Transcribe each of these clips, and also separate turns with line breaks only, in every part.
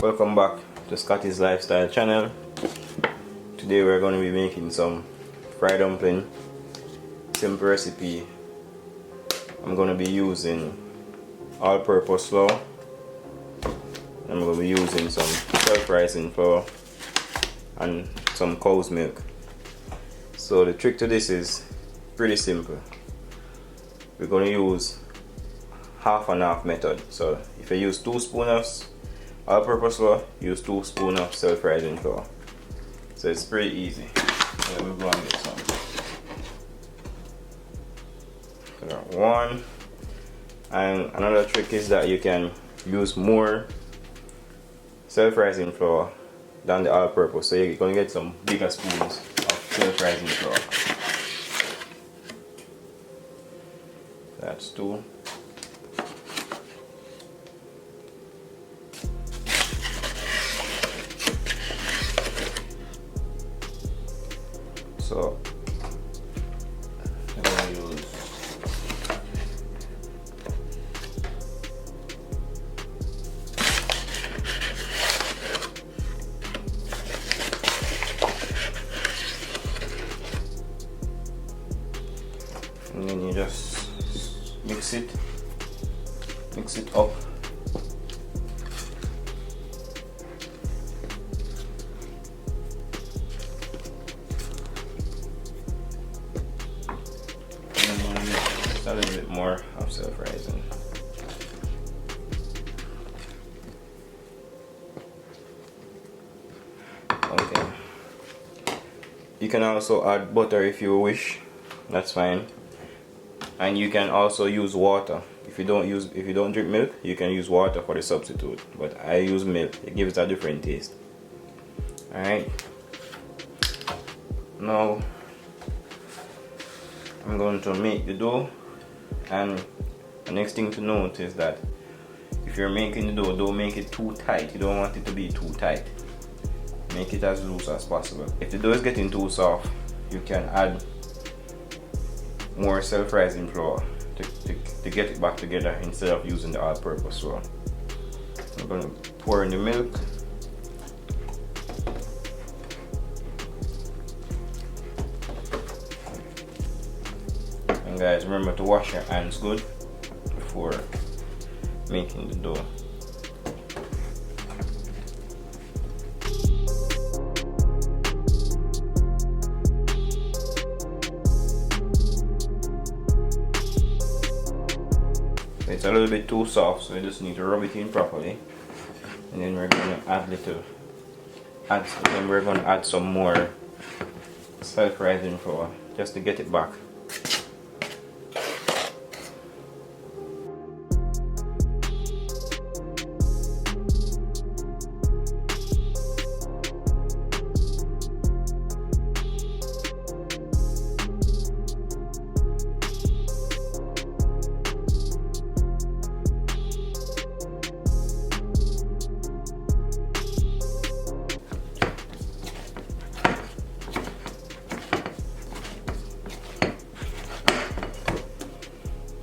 Welcome back to Scotty's Lifestyle channel. Today we're going to be making some fried dumpling. Simple recipe. I'm going to be using all-purpose flour. I'm going to be using some self-rising flour and some cow's milk. So the trick to this is pretty simple. We're going to use half and half method. So if you use 2 spoons of all-purpose flour, use 2 spoons of self-rising flour. So it's pretty easy. Let me go and get some. So one. And another trick is that you can use more self-rising flour than the all-purpose. So you're going to get some bigger spoons of self-rising flour. That's 2. So I'm going to use and then you just mix it up. A little bit more of self-rising. Okay. You can also add butter if you wish. That's fine. And you can also use water. If you don't drink milk, you can use water for the substitute. But I use milk. It gives a different taste. Alright. Now I'm going to make the dough. And the next thing to note is that if you're making the dough, don't make it too tight. You don't want it to be too tight. Make it as loose as possible. If the dough is getting too soft, you can add more self-rising flour to get it back together instead of using the all-purpose flour. I'm going to pour in the milk. And guys, remember to wash your hands good before making the dough. It's a little bit too soft, so you just need to rub it in properly. And then we're going to add some more self-rising flour just to get it back.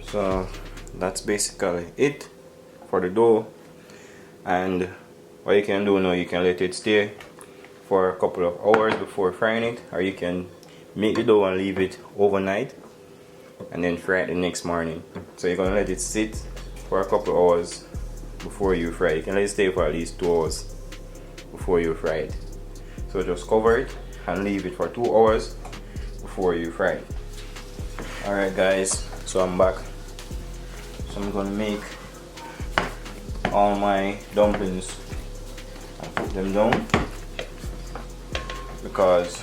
So that's basically it for the dough. And what you can do now, you can let it stay for a couple of hours before frying it, or you can make the dough and leave it overnight and then fry it the next morning. So you're gonna let it sit for a couple of hours before you fry it. You can let it stay for at least 2 hours before you fry it. So just cover it and leave it for 2 hours before you fry it. Alright guys, so I'm back. So I'm gonna make all my dumplings and put them down because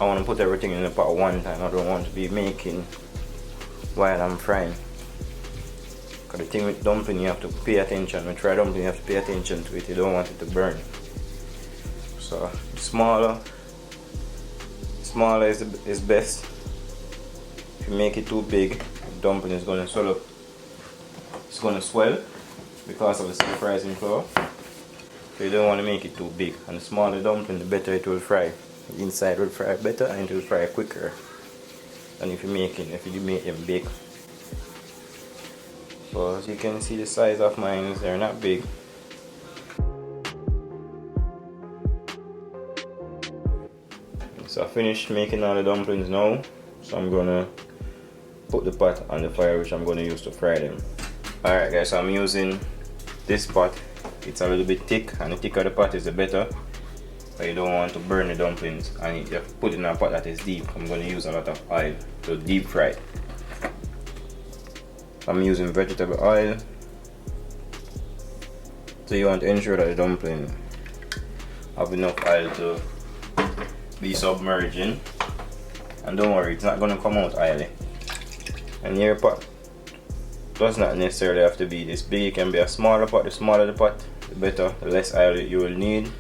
I want to put everything in the pot one time. I don't want to be making while I'm frying. Because the thing with dumpling, you have to pay attention. When you try dumpling, you have to pay attention to it. You don't want it to burn. So smaller is best. If you make it too big, the dumpling is going to swell up. It's going to swell because of the self-rising flour. So you don't want to make it too big. And the smaller the dumpling, the better it will fry. The inside will fry better and it will fry quicker than if you make them big. So as you can see, the size of mine, they're not big. So I finished making all the dumplings now. So I'm gonna put the pot on the fire, which I'm gonna use to fry them. Alright guys, so I'm using this pot. It's a little bit thick, and the thicker the pot is the better. But you don't want to burn the dumplings, and you have to put it in a pot that is deep. I'm gonna use a lot of oil to deep fry it. I'm using vegetable oil. So you want to ensure that the dumpling have enough oil to be submerging. And don't worry, it's not gonna come out oily. And your pot does not necessarily have to be this big. It can be a smaller pot. The smaller the pot, the better, the less oil you will need.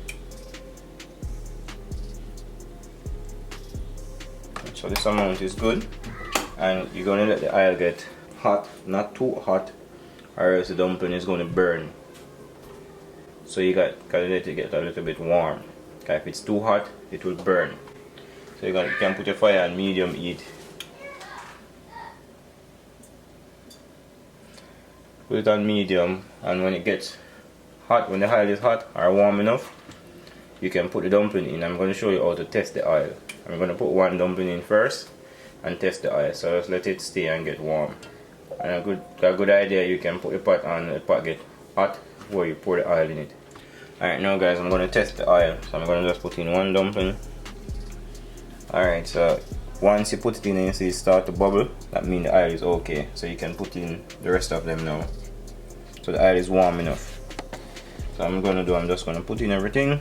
So this amount is good, and you're going to let the oil get hot, not too hot, or else the dumpling is going to burn. So you got to let it get a little bit warm, because if it's too hot it will burn. So you can put your fire on medium heat. Put it on medium, and when it gets hot, when the oil is hot or warm enough, you can put the dumpling in. I'm going to show you how to test the oil. I'm going to put one dumpling in first and test the oil. So just let it stay and get warm. And a good idea, you can put the pot on, the pot get hot before you pour the oil in it. Alright, now guys, I'm going to test the oil. So I'm going to just put in one dumpling. Alright, so once you put it in and you see it start to bubble, that means the oil is okay. So you can put in the rest of them now. So the oil is warm enough. So I'm just going to put in everything.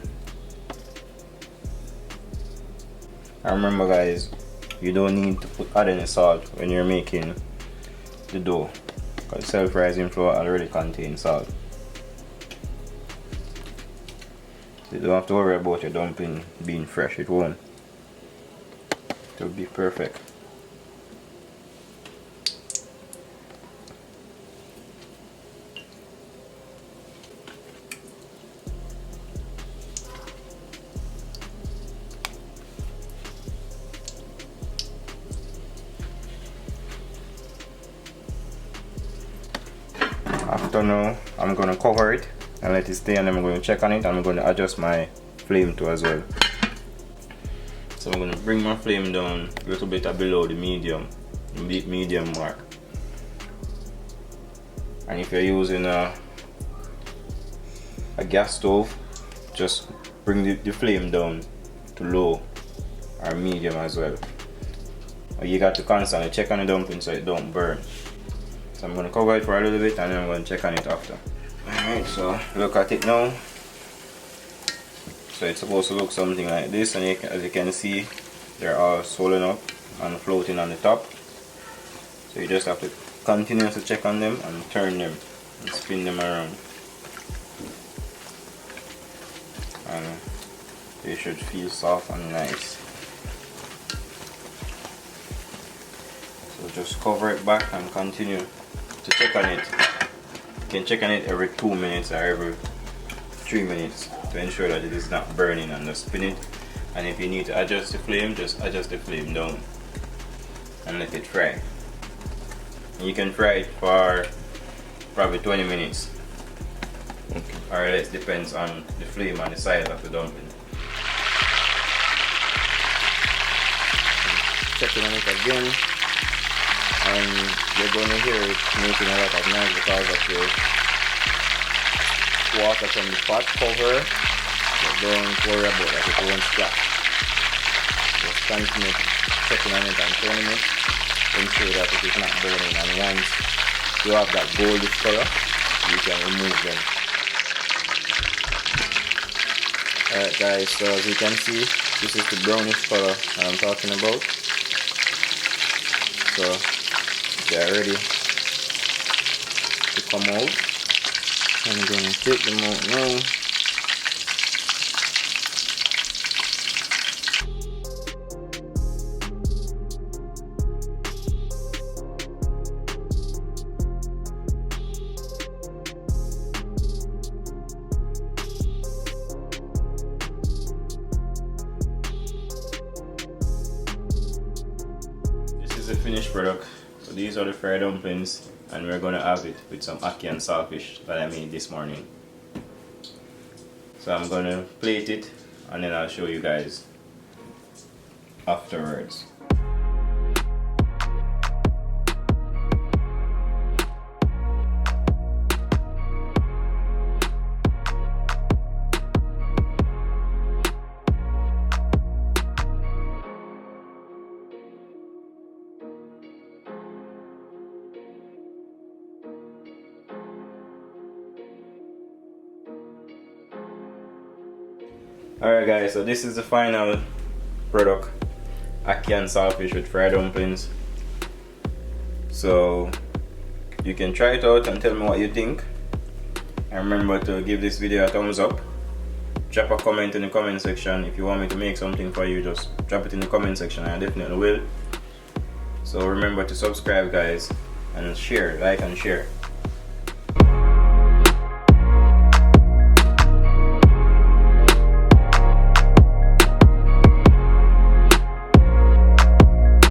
And remember guys, you don't need to add any salt when you're making the dough, because self-rising flour already contains salt. You don't have to worry about your dumpling being fresh, it won't. It will be perfect. After now, I'm going to cover it and let it stay, and then I'm going to check on it, and I'm going to adjust my flame too as well. So I'm going to bring my flame down a little bit below the medium mark. And if you're using a gas stove, just bring the flame down to low or medium as well. You got to constantly check on the dumpling so it don't burn. So I'm going to cover it for a little bit, and then I'm going to check on it after. Alright, so look at it now. So it's supposed to look something like this, and as you can see, they're all swollen up and floating on the top. So you just have to continuously check on them and turn them and spin them around. And they should feel soft and nice. So just cover it back and continue to check on it. You can check on it every 2 minutes or every 3 minutes to ensure that it is not burning, and just spin it. And if you need to adjust the flame, just adjust the flame down and let it fry. And you can fry it for probably 20 minutes. Okay. Or less, depends on the flame and the size of the dumpling. Checking on it again. And you're going to hear it making a lot of noise because of the water from the pot cover. But don't worry about that, it won't splash. Just continue checking on it and turning it, ensure that it is not burning, and once you have that goldish color, you can remove them. Alright guys, so as you can see, this is the brownish color that I'm talking about. So they are ready to come out. I'm going to take them out now. This is the finished product. So these are the fried dumplings, and we're going to have it with some ackee and saltfish that I made this morning. So I'm going to plate it, and then I'll show you guys. afterwards. Alright guys, so this is the final product, ackee and saltfish with fried dumplings. So you can try it out and tell me what you think. And remember to give this video a thumbs up. Drop a comment in the comment section. If you want me to make something for you, just drop it in the comment section and I definitely will. So remember to subscribe guys, and share, like and share.